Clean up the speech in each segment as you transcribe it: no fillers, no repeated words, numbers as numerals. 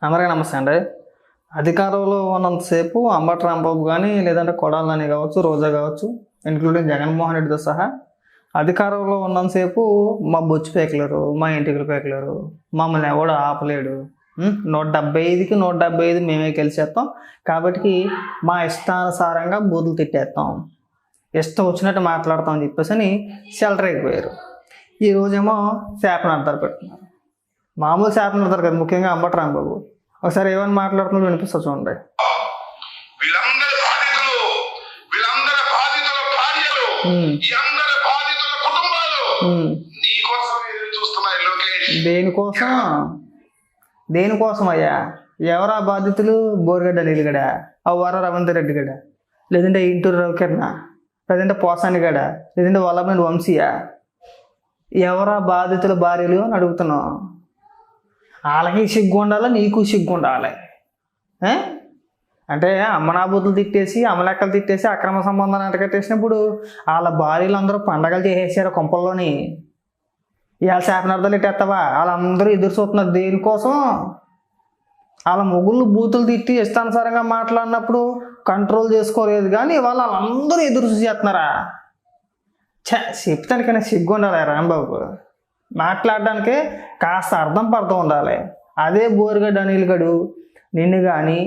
అందరికీ నమస్తే అండి. అధికారంలో ఉన్నంతసేపు అంబటి రాంబాబు కానీ లేదంటే కొడాలి నాని కావచ్చు, రోజా కావచ్చు, ఇంక్లూడింగ్ జగన్మోహన్ రెడ్డితో సహా అధికారంలో ఉన్నంతసేపు మా బొచ్చు పేకలేరు, మా ఇంటికలు పేకలేరు, మమ్మల్ని ఎవడు ఆపలేడు, 175కి 175 మేమే గెలిచేస్తాం, కాబట్టి మా ఇష్టానుసారంగా బూతులు తిట్టేస్తాం, ఇష్టం వచ్చినట్టు మాట్లాడతాం అని చెప్పేసి అని షెల్టర్ అయిపోయారు. ఈరోజేమో శాపనార్థాలు పెడుతున్నారు. మామూలు శాపనార్థాలు కదా, ముఖ్యంగా అంబటి రాంబాబు. ఒకసారి ఏమని మాట్లాడుతున్నారు వినిపిస్తా చూడండి. దేనికోసం అయ్యా? ఎవరా బాధితులు? బోరిగడ్డ నీలుగడ, అవ్వార రవీందర్ రెడ్డి గడ, లేదంటే ఇంటూరు రవికిరణ, లేదంటే పోసాని గడ, లేదంటే వల్లభనేని వంశీయ? ఎవరా బాధితుల భార్యలు అని అడుగుతున్నావు. వాళ్ళకి సిగ్గు ఉండాలి, నీకు సిగ్గు ఉండాలి. అంటే అమ్మనాబూతులు తిట్టేసి, అమ్మలెక్కలు తిట్టేసి, అక్రమ సంబంధాలు అంటకట్టేసినప్పుడు వాళ్ళ భార్యలు అందరూ పండగలు చేసేసారు కొంపల్లోని. ఇవాళ శాపనార్థాలు ఇట్టేస్తావా? వాళ్ళందరూ ఎదురు చూస్తున్నారు దేనికోసం? వాళ్ళ మొగుళ్ళు బూతులు తిట్టి ఇష్టానుసారంగా మాట్లాడినప్పుడు కంట్రోల్ చేసుకోలేదు, కానీ వాళ్ళందరూ ఎదురు చూసేస్తున్నారా? చెప్తానికైనా సిగ్గు ఉండాలి రాంబాబు. మాట్లాడడానికి కాస్త అర్థం పర్థం ఉండాలి. అదే బోరిగడ్డ నీలుగడు నిన్ను కానీ,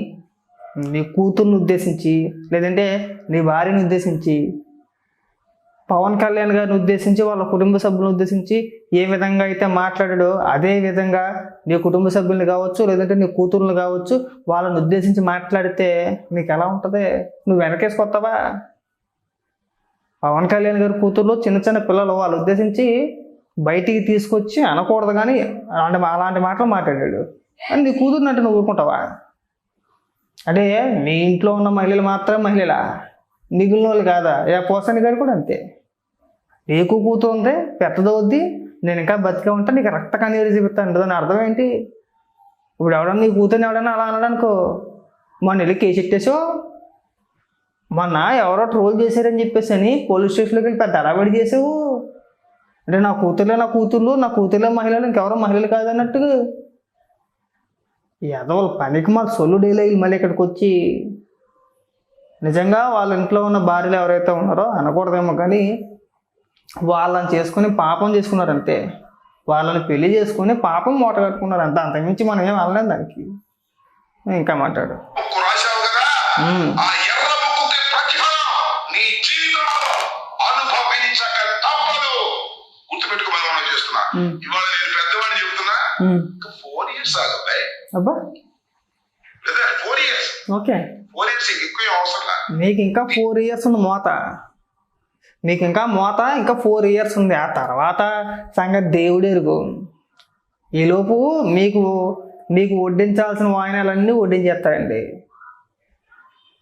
నీ కూతుర్ని ఉద్దేశించి, లేదంటే నీ భార్యని ఉద్దేశించి, పవన్ కళ్యాణ్ గారిని ఉద్దేశించి, వాళ్ళ కుటుంబ సభ్యులను ఉద్దేశించి ఏ విధంగా అయితే మాట్లాడాడో అదే విధంగా నీ కుటుంబ సభ్యుల్ని కావచ్చు, లేదంటే నీ కూతుర్ని కావచ్చు, వాళ్ళని ఉద్దేశించి మాట్లాడితే నీకు ఎలా ఉంటుంది? నువ్వు వెనకేసుకొస్తావా? పవన్ కళ్యాణ్ గారి కూతుర్లో చిన్న చిన్న పిల్లలు వాళ్ళు ఉద్దేశించి బయటికి తీసుకొచ్చి అనకూడదు, కానీ అలాంటి మాటలు మాట్లాడాడు అని నీ కూతురునంటే నువ్వు ఊరుకుంటావా? అంటే నీ ఇంట్లో ఉన్న మహిళలు మాత్రమే మహిళలా? మిగిలిన వాళ్ళు కాదా? పోసాని గారు కూడా అంతే. నీకు కూతురు ఉంది, పెద్దదవుద్ది, నేను ఇంకా బతికే ఉంటా, నీకు రక్త కన్నీరు చూపిస్తాను. దాని అర్థం ఏంటి? ఇప్పుడు ఎవడన్నా నీ కూతుర్ని ఎవడన్నా అలా అనడానికో మొన్న వెళ్ళి కేసు ఎట్టేసో, మొన్న ఎవరో ట్రోల్ చేశారని చెప్పేసి అని పోలీస్ స్టేషన్లోకి వెళ్ళి పెద్ద అడవిడి చేసావు. అంటే నా కూతుర్లో మహిళలు, ఇంకెవరో మహిళలు కాదన్నట్టు ఎదవలు పనికి మాకు సొల్లు డైలాగులు మళ్ళీ ఇక్కడికి వచ్చి. నిజంగా వాళ్ళ ఇంట్లో ఉన్న భార్యలు ఎవరైతే ఉన్నారో అనకూడదేమో, కానీ వాళ్ళని చేసుకుని పాపం చేసుకున్నారంతే. వాళ్ళని పెళ్లి చేసుకుని పాపం మూట కట్టుకున్నారు అంతే. అంతకుమించి మనం ఏం అనలేం దానికి. ఇంకా మాట్లాడు. నీకు ఇంకా 4 years ఉంది మోత. ఇంకా 4 years ఉంది. ఆ తర్వాత సంగతి దేవుడు ఎరుగు. ఈలోపు మీకు వడ్డించాల్సిన వాయినాలన్నీ వడ్డించేస్తారండి.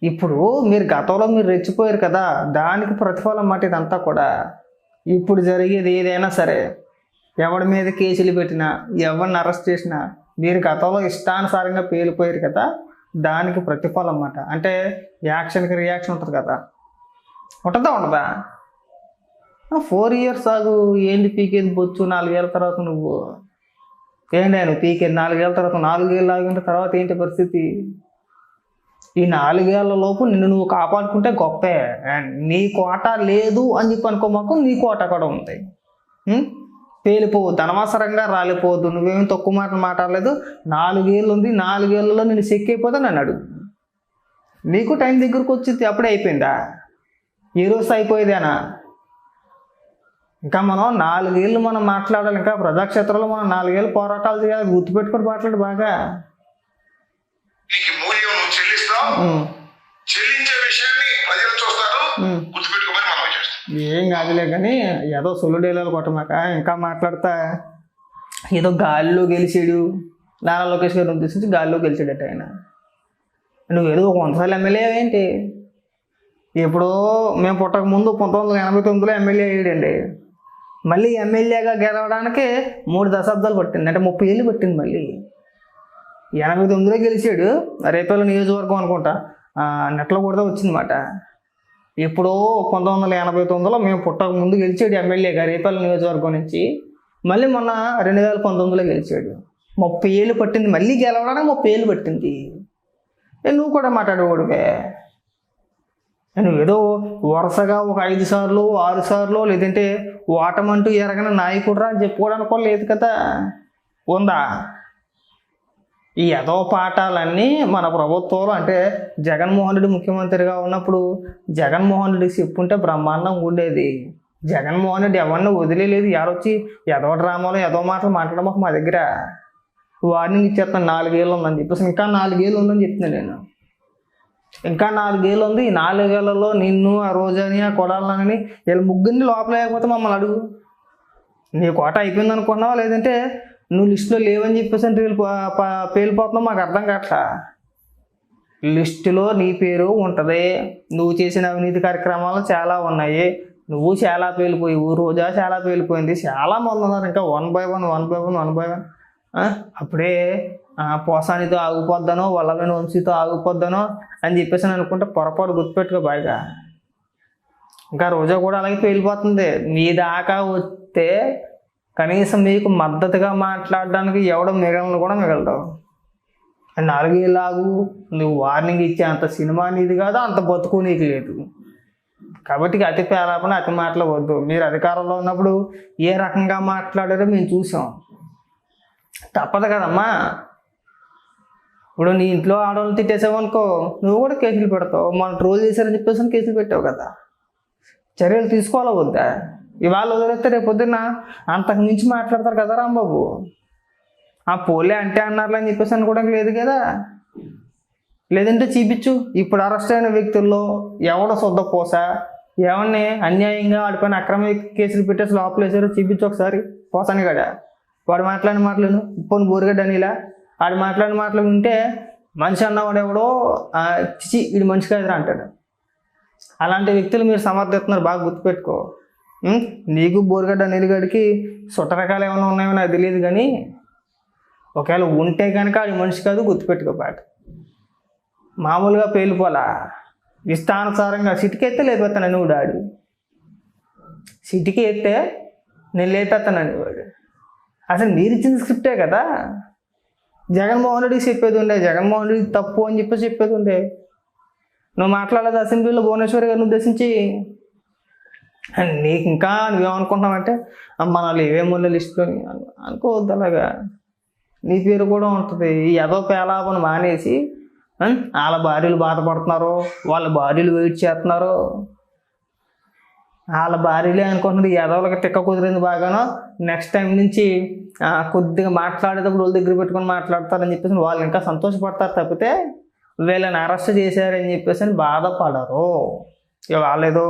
ఇప్పుడు మీరు గతంలో రెచ్చిపోయారు కదా, దానికి ప్రతిఫలం అన్నమాట ఇదంతా కూడా. ఇప్పుడు జరిగేది ఏదైనా సరే, ఎవడి మీద కేసులు పెట్టినా, ఎవరిని అరెస్ట్ చేసినా, మీరు గతంలో ఇష్టానుసారంగా పేలిపోయారు కదా, దానికి ప్రతిఫలం అన్నమాట. అంటే యాక్షన్కి రియాక్షన్ ఉంటుంది కదా, ఉండదా? 4 years ఆగు. ఏంటి పీకేది బొచ్చు? 4 ఏళ్ళ తర్వాత నువ్వు నువ్వు పీకేది 4 ఏళ్ళ తర్వాత, 4 ఏళ్ళు ఆగిన తర్వాత ఏంటి పరిస్థితి? ఈ 4 ఏళ్ల లోపు నిన్ను నువ్వు కాపాడుకుంటే గొప్పే. నీ కోట లేదు అని చెప్పి అనుకో, మాకు నీ కోట కూడా ఉంది. పేలిపోవద్దు, అనవసరంగా రాలిపోవద్దు. నువ్వేమి తక్కువ మాటలు మాట్లాడలేదు. 4 ఏళ్ళు ఉంది, 4 ఏళ్ళలో నేను చెక్ అయిపోతా నన్ను అడుగు. నీకు టైం దగ్గరకు వచ్చింది, అప్పుడే అయిపోయిందా? ఈ రోజు అయిపోయేదేనా? ఇంకా మనం 4 ఏళ్ళు మనం మాట్లాడాలి. ఇంకా ప్రజాక్షేత్రంలో మనం 4 ఏళ్ళు పోరాటాలు చేయాలి. గుర్తుపెట్టుకొని మాట్లాడు బాగా. ఏం కాదులే, కానీ ఏదో సొల్లు డైలాగులు కొట్టమాక. ఇంకా మాట్లాడతా ఏదో గాలిలో గెలిచాడు, నారా లోకేష్ గారిని ఉద్దేశించి గాలిలో గెలిచాడట ఆయన. నువ్వు ఏదో 100 సార్లు ఎమ్మెల్యే ఏంటి? ఎప్పుడో మేము పుట్టక ముందు 1989లో ఎమ్మెల్యే అయ్యాడండి. మళ్ళీ ఎమ్మెల్యేగా గెలవడానికి 3 దశాబ్దాలు పట్టింది, అంటే 30 ఏళ్ళు పట్టింది. మళ్ళీ 89లో గెలిచాడు. రేపల్లి నియోజకవర్గం అనుకుంటా, నెట్లో కూడా వచ్చిందన్నమాట. ఎప్పుడో 1989లో మేము పుట్టక ముందు గెలిచాడు ఎమ్మెల్యేగా రేపల్లి నియోజకవర్గం నుంచి. మళ్ళీ మొన్న 2019లో గెలిచాడు. 30 ఏళ్ళు పట్టింది, మళ్ళీ గెలవడానికి 30 ఏళ్ళు పట్టింది. నువ్వు కూడా మాట్లాడకూడవే. నువ్వు ఏదో వరుసగా ఒక 5 సార్లు 6 సార్లు లేదంటే ఓటమంటూ ఎరగని నాయకుడురా అని చెప్పుకోవడానికి కూడా లేదు కదా, ఉందా? ఈ ఏదో పాఠాలన్నీ మన ప్రభుత్వంలో అంటే జగన్మోహన్ రెడ్డి ముఖ్యమంత్రిగా ఉన్నప్పుడు జగన్మోహన్ రెడ్డికి చెప్పుంటే బ్రహ్మాండంగా ఉండేది. జగన్మోహన్ రెడ్డి ఎవరిని వదిలేదు. ఎవరొచ్చి ఏదో డ్రామాలో ఏదో మాటలు మాట్లాడమాక మా దగ్గర వార్నింగ్ ఇచ్చేస్తాను 4 ఏళ్ళు ఉందని చెప్పేసి. ఇంకా 4 ఏళ్ళు ఉందని చెప్తున్నాను నేను. ఇంకా 4 ఏళ్ళు ఉంది. ఈ 4 ఏళ్లలో నిన్ను, ఆ రోజని, ఆ కొడాలని వీళ్ళ ముగ్గురిని లోపల లేకపోతే మమ్మల్ని అడుగు. నీ కోట అయిపోయింది అనుకున్నావా, లేదంటే నువ్వు లిస్టులో లేవని చెప్పేసి పేలిపోతున్నావు? మాకు అర్థం కావట్లా. లిస్టులో నీ పేరు ఉంటుంది. నువ్వు చేసిన అవినీతి కార్యక్రమాలు చాలా ఉన్నాయి. నువ్వు చాలా పేలిపోయావు, రోజా చాలా పేలిపోయింది, చాలా మంది ఉన్నారు ఇంకా 1 by 1. అప్పుడే పోసానితో ఆగిపోద్దానో వల్లభైన వంశీతో ఆగిపోద్దానో అని చెప్పేసి అనుకుంటే పొరపాటు గుర్తుపెట్టుకో బాగా. ఇంకా రోజా కూడా అలాగే పేలిపోతుంది. నీ దాకా వస్తే కనీసం నీకు మద్దతుగా మాట్లాడడానికి ఎవడో మిగలను కూడా మిగలదు. 4 ఏళ్ళు ఆగు, నువ్వు వార్నింగ్ ఇచ్చే అంత సినిమా నీది కాదు, అంత బతుకు నీకు లేదు. కాబట్టి అతి పేరాపన అతి మాటలు వద్దు. మీరు అధికారంలో ఉన్నప్పుడు ఏ రకంగా మాట్లాడారో మేము చూసాం. తప్పదు కదమ్మా. ఇప్పుడు నీ ఇంట్లో ఆడవాళ్ళు తిట్టేసావు అనుకో, నువ్వు కూడా కేసులు పెడతావు. మనం ట్రోల్ చేశారని చెప్పేసి కేసులు పెట్టావు కదా. చర్యలు తీసుకోవాలా వద్దా? ఇవాళ వదిలేస్తే రేపు పొద్దున్న అంతకు మించి మాట్లాడతారు కదా రాంబాబు. ఆ పోలే అంటే అన్నారులే అని చెప్పేసి అనుకోవడానికి లేదు కదా. లేదంటే చూపించు. ఇప్పుడు అరెస్ట్ అయిన వ్యక్తుల్లో ఎవడ శుద్ధ పోస, ఎవరిని అన్యాయంగా ఆడిపోయిన అక్రమ కేసులు పెట్టేసి లోపల వేసారో చూపించు ఒకసారి. పోసాని గడా వాడు మాట్లాడిన మాటలను ఇప్పుడు బోరుగడ్డ అనిలా వాడు మాట్లాడిన మాటలు వింటే మనిషి అన్నవాడు ఎవడో చిచి వీడు మనిషి కాదురా అంటాడు. అలాంటి వ్యక్తులు మీరు సమర్థిస్తున్నారు, బాగా గుర్తుపెట్టుకో. నీకు బోరుగడ్డ నీరుగడికి సుట్ట రకాలు ఏమైనా ఉన్నాయో నాకు తెలియదు, కానీ ఒకవేళ ఉంటే కనుక అది మనిషి కాదు, గుర్తుపెట్టుకో బాగా. మామూలుగా పేలిపోలా, ఇష్టానుసారంగా సిటీకి ఎత్తే లేకపోతానని వాడు. ఆడు సిటీకి ఎత్తే నేను లేపేస్తానండి వాడు. అసలు మీరు ఇచ్చిన స్క్రిప్టే కదా. జగన్మోహన్ రెడ్డికి చెప్పేది ఉండే, జగన్మోహన్ రెడ్డి తప్పు అని చెప్పేది ఉండే. నువ్వు మాట్లాడలేదు అసెంబ్లీలో భువనేశ్వరి గారిని ఉద్దేశించి. నీకు ఇంకా నువ్వేమనుకుంటున్నావంటే మనల్ని ఏమేమో లిస్టులోని అనుకోవద్దు. అలాగా నీ పేరు కూడా ఉంటుంది. ఈ ఏదో పేలాపను మానేసి వాళ్ళ భార్యలు బాధపడుతున్నారు, వాళ్ళ భార్యలు వెయిట్ చేస్తున్నారు, వాళ్ళ భార్యలే అనుకుంటున్నారు ఎదవలకి టిక్క కుదిరింది బాగానో, నెక్స్ట్ టైం నుంచి కొద్దిగా మాట్లాడేటప్పుడు వాళ్ళ దగ్గర పెట్టుకొని మాట్లాడతారని చెప్పేసి వాళ్ళు ఇంకా సంతోషపడతారు తప్పితే వీళ్ళని అరెస్ట్ చేశారని చెప్పేసి అని బాధపడరు. ఇక వాళ్ళేదో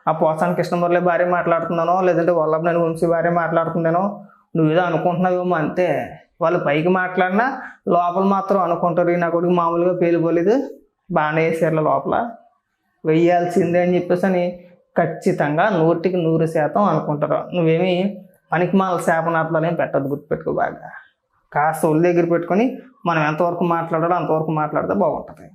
ఆ పోసాని కృష్ణమురళి భార్య మాట్లాడుతున్నానో లేదంటే వల్లభనేని వంశీ భార్య మాట్లాడుతుందేనో నువ్వేదో అనుకుంటున్నావేమో అంతే. వాళ్ళు పైకి మాట్లాడినా లోపల మాత్రం అనుకుంటారు నా కొడుకు మామూలుగా పేలిపోలేదు, బాగానే వేసారు లోపల, వెయ్యాల్సిందే అని చెప్పేసి అని ఖచ్చితంగా 100కి 100% అనుకుంటారు. నువ్వేమి పనికి మాల శాపనార్థాలు ఏం పెట్టద్దు, గుర్తుపెట్టుకో బాగా. కాస్త ఒళ్ళు దగ్గర పెట్టుకొని మనం ఎంతవరకు మాట్లాడాలో అంతవరకు మాట్లాడితే బాగుంటుంది.